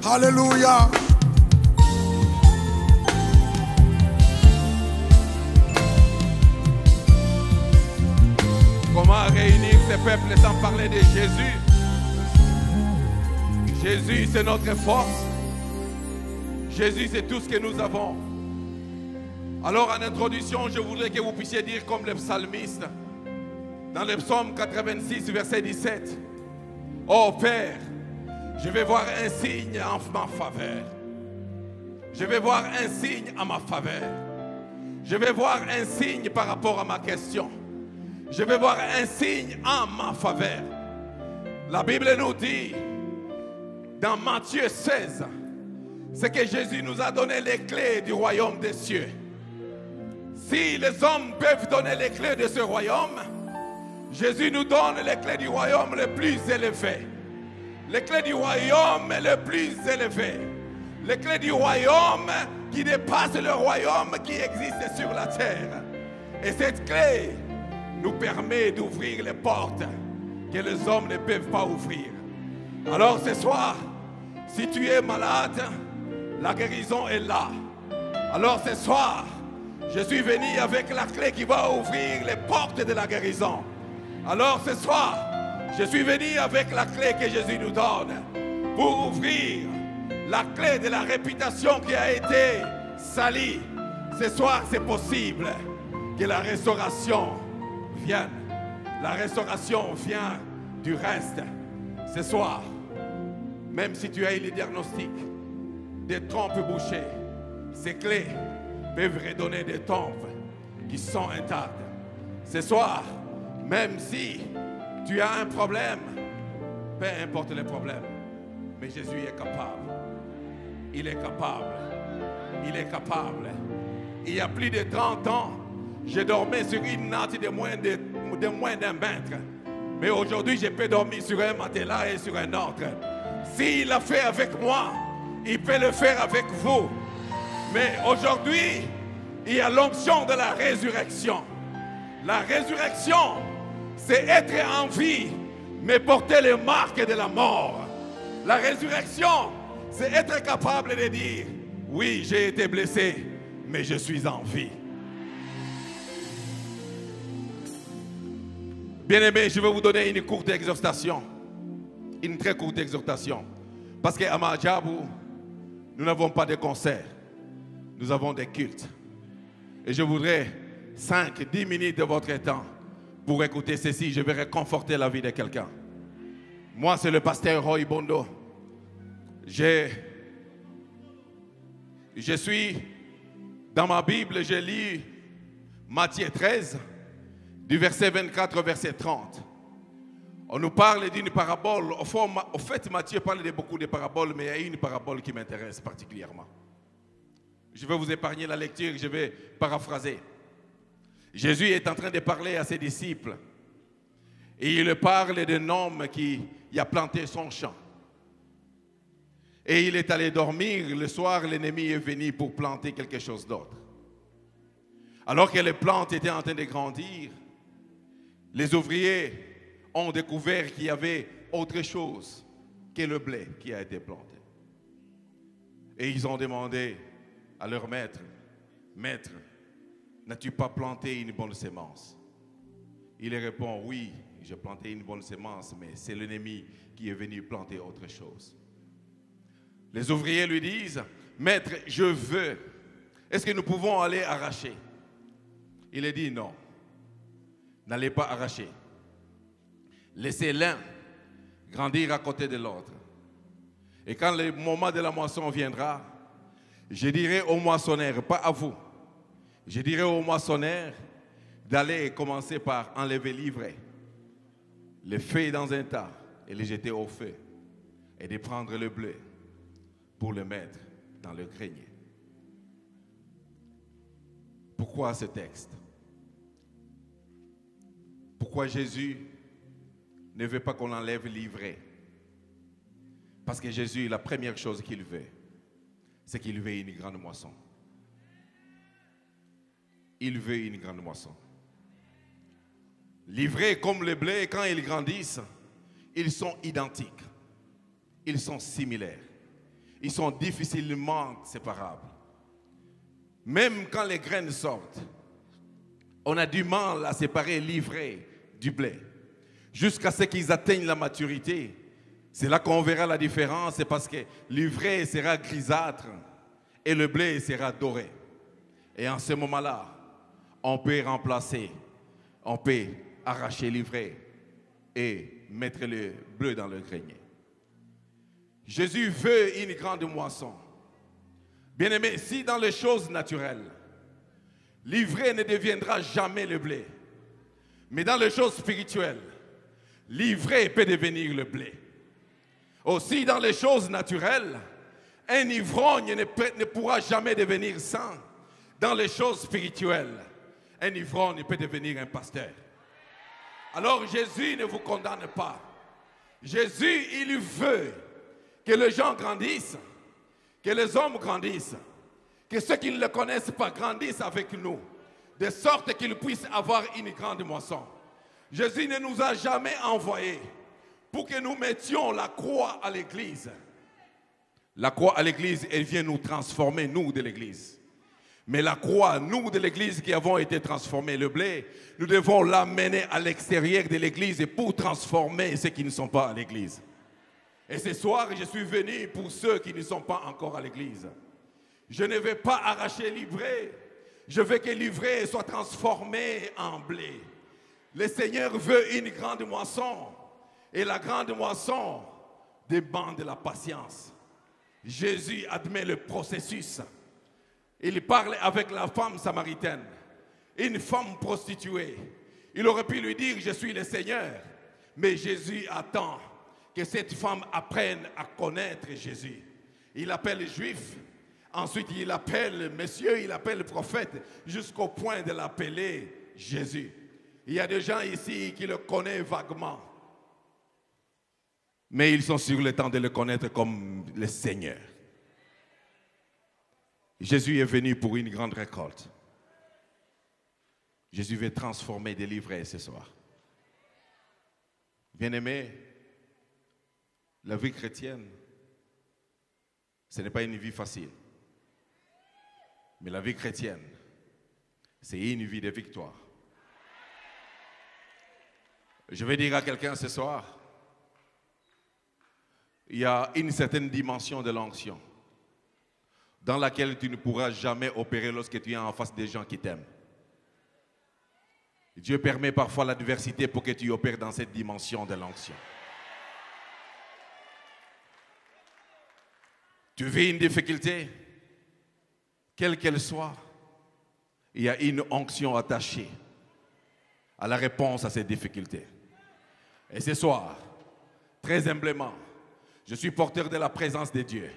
Alléluia. Comment réunir ces peuples sans parler de Jésus? Jésus, c'est notre force. Jésus, c'est tout ce que nous avons. Alors, en introduction, je voudrais que vous puissiez dire comme le psalmiste, dans le psaume 86, verset 17. Oh Père, je vais voir un signe en ma faveur. Je vais voir un signe en ma faveur. Je vais voir un signe par rapport à ma question. Je vais voir un signe en ma faveur. La Bible nous dit, dans Matthieu 16, c'est que Jésus nous a donné les clés du royaume des cieux. Si les hommes peuvent donner les clés de ce royaume, Jésus nous donne les clés du royaume le plus élevé. Les clés du royaume le plus élevé. Les clés du royaume qui dépassent le royaume qui existe sur la terre. Et cette clé nous permet d'ouvrir les portes que les hommes ne peuvent pas ouvrir. Alors ce soir, si tu es malade, la guérison est là. Alors ce soir, je suis venu avec la clé qui va ouvrir les portes de la guérison. Alors ce soir, je suis venu avec la clé que Jésus nous donne pour ouvrir la clé de la réputation qui a été salie. Ce soir, c'est possible que la restauration vienne. La restauration vient du reste. Ce soir, même si tu as eu le diagnostic des trompes bouchées, ces clés peuvent redonner des trompes qui sont intactes. Ce soir, même si tu as un problème, peu importe le problème, mais Jésus est capable. Il est capable. Il est capable. Il y a plus de 30 ans, je dormais sur une natte de moins d'un mètre. Mais aujourd'hui, je peux dormir sur un matelas et sur un autre. S'il l'a fait avec moi, il peut le faire avec vous. Mais aujourd'hui, il y a l'onction de la résurrection. La résurrection, c'est être en vie, mais porter les marques de la mort. La résurrection, c'est être capable de dire, oui, j'ai été blessé, mais je suis en vie. Bien-aimés, je vais vous donner une courte exhortation. Une très courte exhortation. Parce qu'à Mahadjabou, nous n'avons pas de concert. Nous avons des cultes. Et je voudrais 5-10 minutes de votre temps pour écouter ceci. Je vais réconforter la vie de quelqu'un. Moi, c'est le pasteur Roy Bondo. Je suis dans ma Bible, je lis Matthieu 13, du verset 24 au verset 30. On nous parle d'une parabole. Au fait, Matthieu parle de beaucoup de paraboles, mais il y a une parabole qui m'intéresse particulièrement. Je vais vous épargner la lecture, je vais paraphraser. Jésus est en train de parler à ses disciples. Et il parle d'un homme qui a planté son champ. Et il est allé dormir. Le soir, l'ennemi est venu pour planter quelque chose d'autre. Alors que les plantes étaient en train de grandir, les ouvriers ont découvert qu'il y avait autre chose que le blé qui a été planté. Et ils ont demandé à leur maître, « Maître, n'as-tu pas planté une bonne semence ?» Il répond, « Oui, j'ai planté une bonne semence, mais c'est l'ennemi qui est venu planter autre chose. » Les ouvriers lui disent, « Maître, je veux. Est-ce que nous pouvons aller arracher ?» Il a dit, « Non, n'allez pas arracher. Laissez l'un grandir à côté de l'autre. Et quand le moment de la moisson viendra, je dirai au moissonneur, pas à vous, je dirai au moissonneur d'aller commencer par enlever l'ivraie, les feuilles dans un tas et les jeter au feu, et de prendre le blé pour le mettre dans le grenier. » Pourquoi ce texte? Pourquoi Jésus ne veut pas qu'on enlève l'ivraie? Parce que Jésus, la première chose qu'il veut, c'est qu'il veut une grande moisson. Il veut une grande moisson. L'ivraie comme le blé, quand ils grandissent, ils sont identiques. Ils sont similaires. Ils sont difficilement séparables. Même quand les graines sortent, on a du mal à séparer l'ivraie du blé. Jusqu'à ce qu'ils atteignent la maturité. C'est là qu'on verra la différence, c'est parce que l'ivraie sera grisâtre et le blé sera doré. Et en ce moment-là, on peut remplacer, on peut arracher l'ivraie et mettre le bleu dans le grenier. Jésus veut une grande moisson. Bien-aimé, si dans les choses naturelles, l'ivraie ne deviendra jamais le blé, mais dans les choses spirituelles, l'ivraie peut devenir le blé. Aussi, dans les choses naturelles, un ivrogne ne pourra jamais devenir saint. Dans les choses spirituelles, un ivrogne peut devenir un pasteur. Alors Jésus ne vous condamne pas. Jésus, il veut que les gens grandissent, que les hommes grandissent, que ceux qui ne le connaissent pas grandissent avec nous, de sorte qu'ils puissent avoir une grande moisson. Jésus ne nous a jamais envoyés pour que nous mettions la croix à l'église. La croix à l'église, elle vient nous transformer, nous de l'église. Mais la croix, nous de l'église qui avons été transformés, le blé, nous devons l'amener à l'extérieur de l'église pour transformer ceux qui ne sont pas à l'église. Et ce soir, je suis venu pour ceux qui ne sont pas encore à l'église. Je ne vais pas arracher l'ivraie. Je veux que l'ivraie soit transformée en blé. Le Seigneur veut une grande moisson. Et la grande moisson demande la patience. Jésus admet le processus. Il parle avec la femme samaritaine, une femme prostituée. Il aurait pu lui dire, je suis le Seigneur. Mais Jésus attend que cette femme apprenne à connaître Jésus. Il appelle les Juifs. Ensuite, il appelle monsieur, il appelle le prophète, jusqu'au point de l'appeler Jésus. Il y a des gens ici qui le connaissent vaguement. Mais ils sont sur le temps de le connaître comme le Seigneur. Jésus est venu pour une grande récolte. Jésus veut transformer, délivrer ce soir. Bien-aimé, la vie chrétienne, ce n'est pas une vie facile. Mais la vie chrétienne, c'est une vie de victoire. Je vais dire à quelqu'un ce soir, il y a une certaine dimension de l'onction dans laquelle tu ne pourras jamais opérer lorsque tu es en face des gens qui t'aiment. Dieu permet parfois l'adversité pour que tu opères dans cette dimension de l'onction. Tu vis une difficulté, quelle qu'elle soit, il y a une onction attachée à la réponse à cette difficulté. Et ce soir, très humblement, je suis porteur de la présence de Dieu.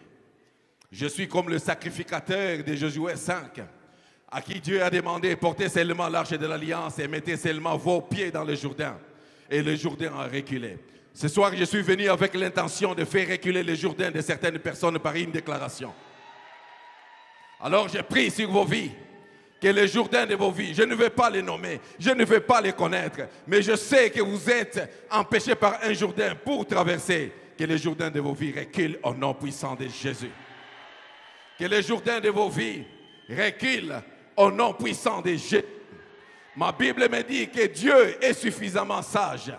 Je suis comme le sacrificateur de Josué 5, à qui Dieu a demandé, portez seulement l'arche de l'alliance et mettez seulement vos pieds dans le Jourdain. Et le Jourdain a reculé. Ce soir, je suis venu avec l'intention de faire reculer le Jourdain de certaines personnes par une déclaration. Alors je prie sur vos vies, que le Jourdain de vos vies, je ne vais pas les nommer, je ne vais pas les connaître, mais je sais que vous êtes empêchés par un Jourdain pour traverser, que le Jourdain de vos vies recule au nom puissant de Jésus. Que le Jourdain de vos vies recule au nom puissant de Jésus. Ma Bible me dit que Dieu est suffisamment sage.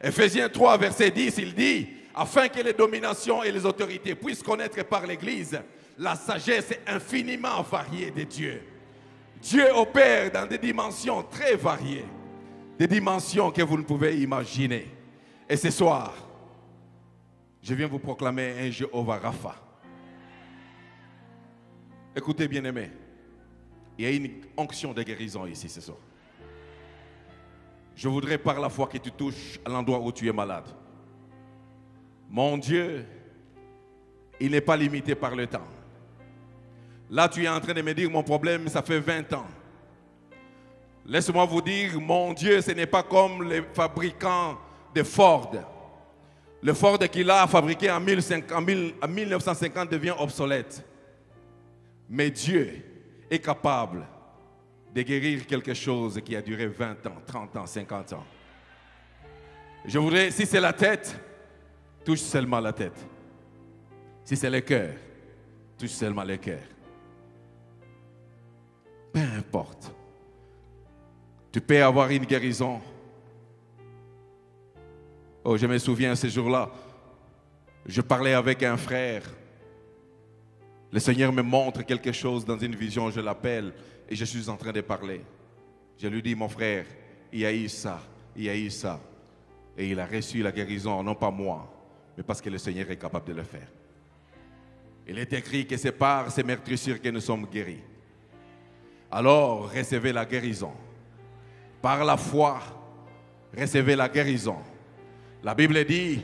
Ephésiens 3, verset 10, il dit, afin que les dominations et les autorités puissent connaître par l'Église la sagesse infiniment variée de Dieu. Dieu opère dans des dimensions très variées, des dimensions que vous ne pouvez imaginer. Et ce soir, je viens vous proclamer un Jéhovah Rapha. Écoutez, bien-aimés, il y a une onction de guérison ici ce soir. Je voudrais par la foi que tu touches à l'endroit où tu es malade. Mon Dieu, il n'est pas limité par le temps. Là, tu es en train de me dire, mon problème, ça fait 20 ans. Laisse-moi vous dire, mon Dieu, ce n'est pas comme les fabricants de Ford. Le Ford qu'il a fabriqué en 1950 devient obsolète. Mais Dieu est capable de guérir quelque chose qui a duré 20 ans, 30 ans, 50 ans. Je voudrais, si c'est la tête, touche seulement la tête. Si c'est le cœur, touche seulement le cœur. Peu importe. Tu peux avoir une guérison. Oh, je me souviens ce jour-là, je parlais avec un frère. Le Seigneur me montre quelque chose dans une vision, je l'appelle et je suis en train de parler. Je lui dis, mon frère, il y a eu ça, il y a eu ça. Et il a reçu la guérison, non pas moi, mais parce que le Seigneur est capable de le faire. Il est écrit que c'est par ces meurtrissures que nous sommes guéris. Alors, recevez la guérison. Par la foi, recevez la guérison. La Bible dit,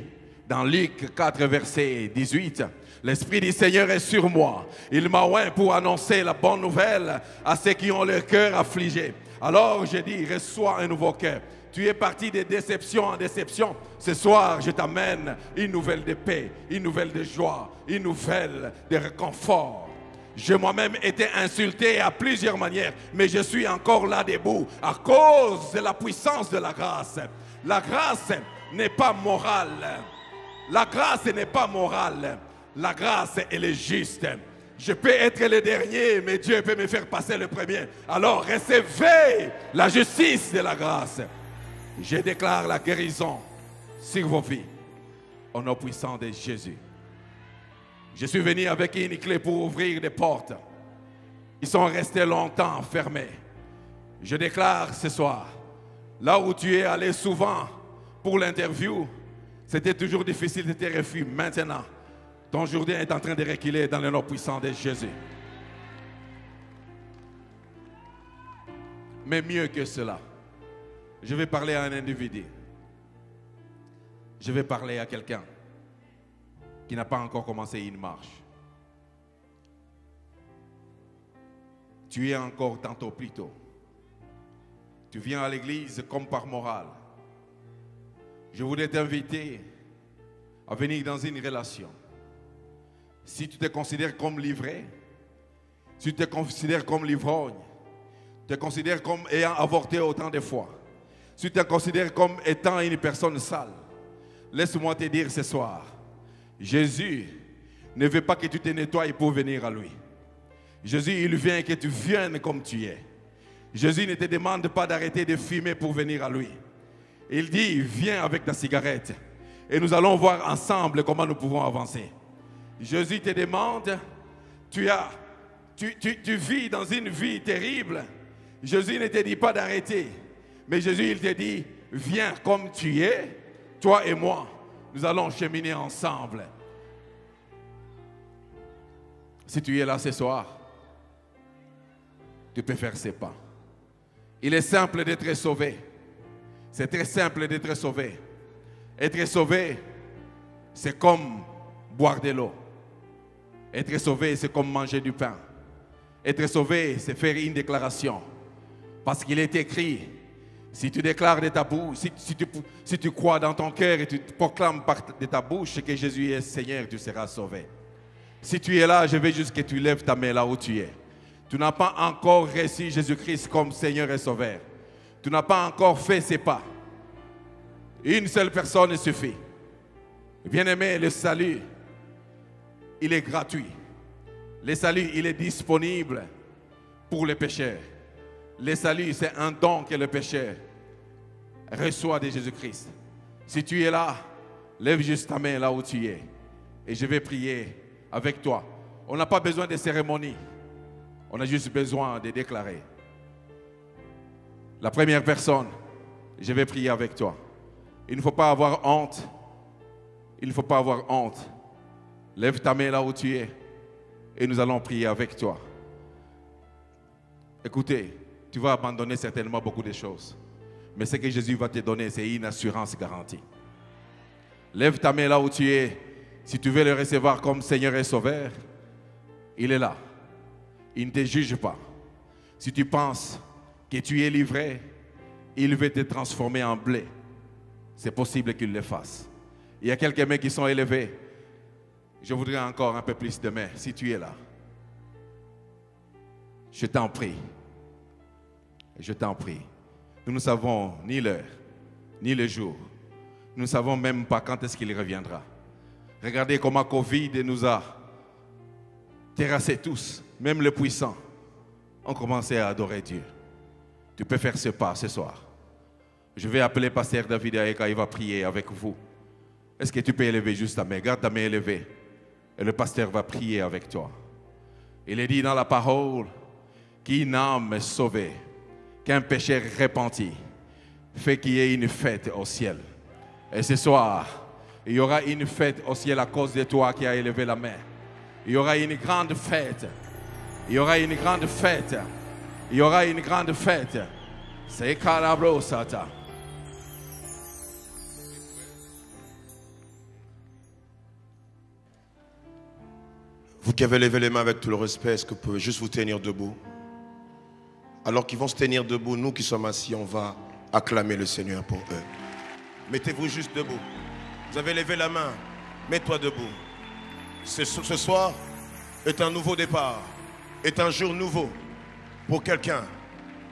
dans Luc 4, verset 18, « L'Esprit du Seigneur est sur moi. Il m'a oint pour annoncer la bonne nouvelle à ceux qui ont le cœur affligé. » Alors, je dis, reçois un nouveau cœur. Tu es parti de déception en déception. Ce soir, je t'amène une nouvelle de paix, une nouvelle de joie, une nouvelle de réconfort. J'ai moi-même été insulté à plusieurs manières, mais je suis encore là debout à cause de la puissance de la grâce. La grâce n'est pas morale. La grâce n'est pas morale. La grâce, elle est juste. Je peux être le dernier, mais Dieu peut me faire passer le premier. Alors, recevez la justice de la grâce. Je déclare la guérison sur vos vies au nom puissant de Jésus. Je suis venu avec une clé pour ouvrir des portes. Ils sont restés longtemps fermés. Je déclare ce soir, là où tu es allé souvent pour l'interview, c'était toujours difficile de te refuser. Maintenant, ton Jourdain est en train de reculer dans le nom puissant de Jésus. Mais mieux que cela, je vais parler à un individu. Je vais parler à quelqu'un qui n'a pas encore commencé une marche. Tu es encore tantôt plus tôt. Tu viens à l'église comme par morale. Je voudrais t'inviter à venir dans une relation. Si tu te considères comme livré, si tu te considères comme l'ivrogne, tu te considères comme ayant avorté autant de fois, si tu te considères comme étant une personne sale, laisse-moi te dire ce soir, Jésus ne veut pas que tu te nettoies pour venir à lui. Jésus, il vient que tu viennes comme tu es. Jésus ne te demande pas d'arrêter de fumer pour venir à lui. Il dit, viens avec ta cigarette et nous allons voir ensemble comment nous pouvons avancer. Jésus te demande, tu vis dans une vie terrible. Jésus ne te dit pas d'arrêter, mais Jésus, il te dit, viens comme tu es, toi et moi, nous allons cheminer ensemble. Si tu es là ce soir, tu peux faire ces pas. Il est simple d'être sauvé. C'est très simple d'être sauvé. Être sauvé, c'est comme boire de l'eau. Être sauvé, c'est comme manger du pain. Être sauvé, c'est faire une déclaration. Parce qu'il est écrit, si tu déclares de ta bouche, si tu crois dans ton cœur et tu proclames de ta bouche que Jésus est Seigneur, tu seras sauvé. Si tu es là, je veux juste que tu lèves ta main là où tu es. Tu n'as pas encore reçu Jésus-Christ comme Seigneur et Sauveur. Tu n'as pas encore fait ces pas. Une seule personne suffit. Bien-aimé, le salut, il est gratuit. Le salut, il est disponible pour les pécheurs. Le salut, c'est un don que le pécheur reçoit de Jésus-Christ. Si tu es là, lève juste ta main là où tu es. Et je vais prier avec toi. On n'a pas besoin de cérémonie. On a juste besoin de déclarer. La première personne, je vais prier avec toi. Il ne faut pas avoir honte. Il ne faut pas avoir honte. Lève ta main là où tu es et nous allons prier avec toi. Écoutez, tu vas abandonner certainement beaucoup de choses. Mais ce que Jésus va te donner, c'est une assurance garantie. Lève ta main là où tu es. Si tu veux le recevoir comme Seigneur et Sauveur, il est là. Il ne te juge pas. Si tu penses que tu es livré, il veut te transformer en blé. C'est possible qu'il le fasse. Il y a quelques mains qui sont élevées. Je voudrais encore un peu plus de mains, si tu es là. Je t'en prie. Je t'en prie. Nous ne savons ni l'heure, ni le jour. Nous ne savons même pas quand est-ce qu'il reviendra. Regardez comment Covid nous a terrassé tous, même les puissants, ont commencé à adorer Dieu. Tu peux faire ce pas ce soir. Je vais appeler Pasteur David Aeka, il va prier avec vous. Est-ce que tu peux élever juste ta main? Garde ta main élevée. Et le pasteur va prier avec toi. Il est dit dans la parole qu'une âme est sauvée, qu'un péché repenti fait qu'il y ait une fête au ciel. Et ce soir, il y aura une fête au ciel à cause de toi qui as élevé la main. Il y aura une grande fête. Il y aura une grande fête. Il y aura une grande fête. C'est Karabro Sata. Vous qui avez levé les mains avec tout le respect, est-ce que vous pouvez juste vous tenir debout? Alors qu'ils vont se tenir debout, nous qui sommes assis, on va acclamer le Seigneur pour eux. Mettez-vous juste debout. Vous avez levé la main, mets-toi debout. Ce soir est un nouveau départ, est un jour nouveau pour quelqu'un.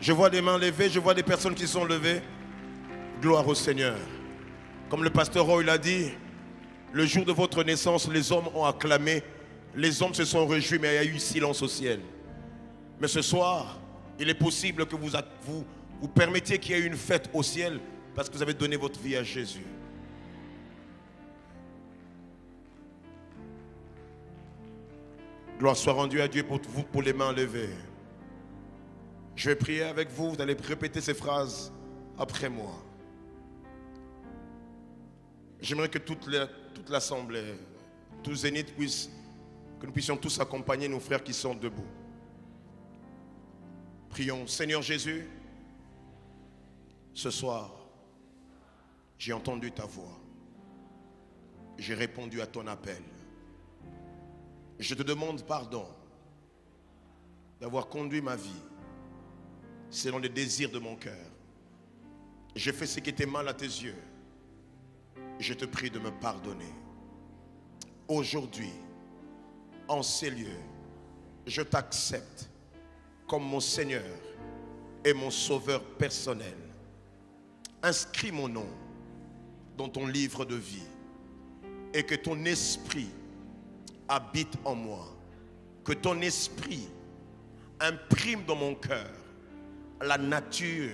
Je vois des mains levées, je vois des personnes qui sont levées. Gloire au Seigneur. Comme le pasteur Roy l'a dit, le jour de votre naissance, les hommes ont acclamé. Les hommes se sont réjouis, mais il y a eu silence au ciel. Mais ce soir, il est possible que vous permettiez qu'il y ait une fête au ciel parce que vous avez donné votre vie à Jésus. Gloire soit rendue à Dieu pour vous, pour les mains levées. Je vais prier avec vous, vous allez répéter ces phrases après moi. J'aimerais que toute l'assemblée, tout Zénith puisse, que nous puissions tous accompagner nos frères qui sont debout. Prions. Seigneur Jésus, ce soir, j'ai entendu ta voix. J'ai répondu à ton appel. Je te demande pardon d'avoir conduit ma vie selon les désirs de mon cœur. J'ai fait ce qui était mal à tes yeux. Je te prie de me pardonner. Aujourd'hui, en ces lieux, je t'accepte comme mon Seigneur et mon Sauveur personnel. Inscris mon nom dans ton livre de vie et que ton esprit habite en moi. Que ton esprit imprime dans mon cœur la nature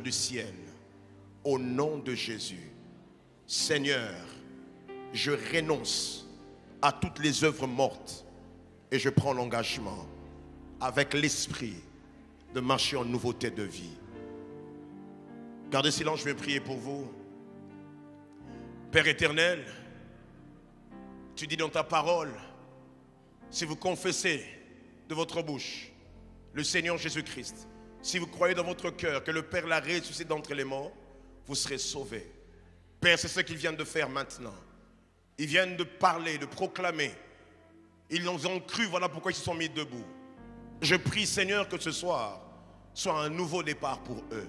du ciel. Au nom de Jésus. Seigneur, je renonce à toutes les œuvres mortes et je prends l'engagement avec l'esprit de marcher en nouveauté de vie. Gardez silence, je vais prier pour vous. Père éternel, tu dis dans ta parole, si vous confessez de votre bouche le Seigneur Jésus-Christ, si vous croyez dans votre cœur que le Père l'a ressuscité d'entre les morts, vous serez sauvés. Père, c'est ce qu'ils viennent de faire maintenant. Ils viennent de parler, de proclamer. Ils nous ont cru, voilà pourquoi ils se sont mis debout. Je prie, Seigneur, que ce soir soit un nouveau départ pour eux.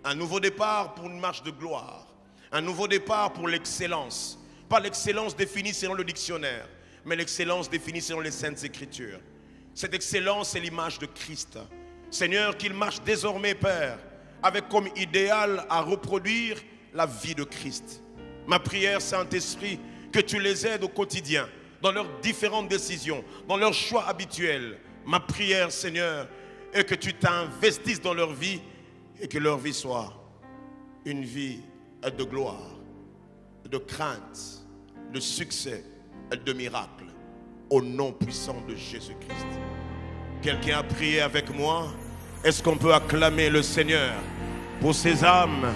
Un nouveau départ pour une marche de gloire. Un nouveau départ pour l'excellence. Pas l'excellence définie selon le dictionnaire, mais l'excellence définie selon les Saintes Écritures. Cette excellence, c'est l'image de Christ. Seigneur, qu'ils marchent désormais, Père, avec comme idéal à reproduire la vie de Christ. Ma prière, Saint-Esprit, que tu les aides au quotidien, dans leurs différentes décisions, dans leurs choix habituels. Ma prière, Seigneur, est que tu t'investisses dans leur vie et que leur vie soit une vie de gloire, de crainte, de succès et de miracles. Au nom puissant de Jésus-Christ. Quelqu'un a prié avec moi? Est-ce qu'on peut acclamer le Seigneur pour ses âmes?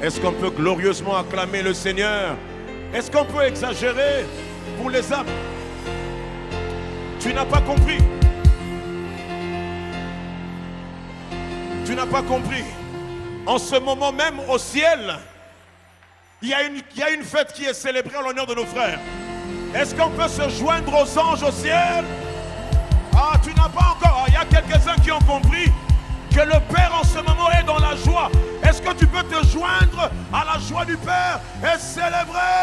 Est-ce qu'on peut glorieusement acclamer le Seigneur? Est-ce qu'on peut exagérer pour les âmes? Tu n'as pas compris. Tu n'as pas compris. En ce moment même au ciel, il y a une fête qui est célébrée en l'honneur de nos frères. Est-ce qu'on peut se joindre aux anges au ciel? Ah, tu n'as pas encore. Il y a quelques-uns qui ont compris que le Père en ce moment est dans la joie. Est-ce que tu peux te joindre à la joie du Père et célébrer?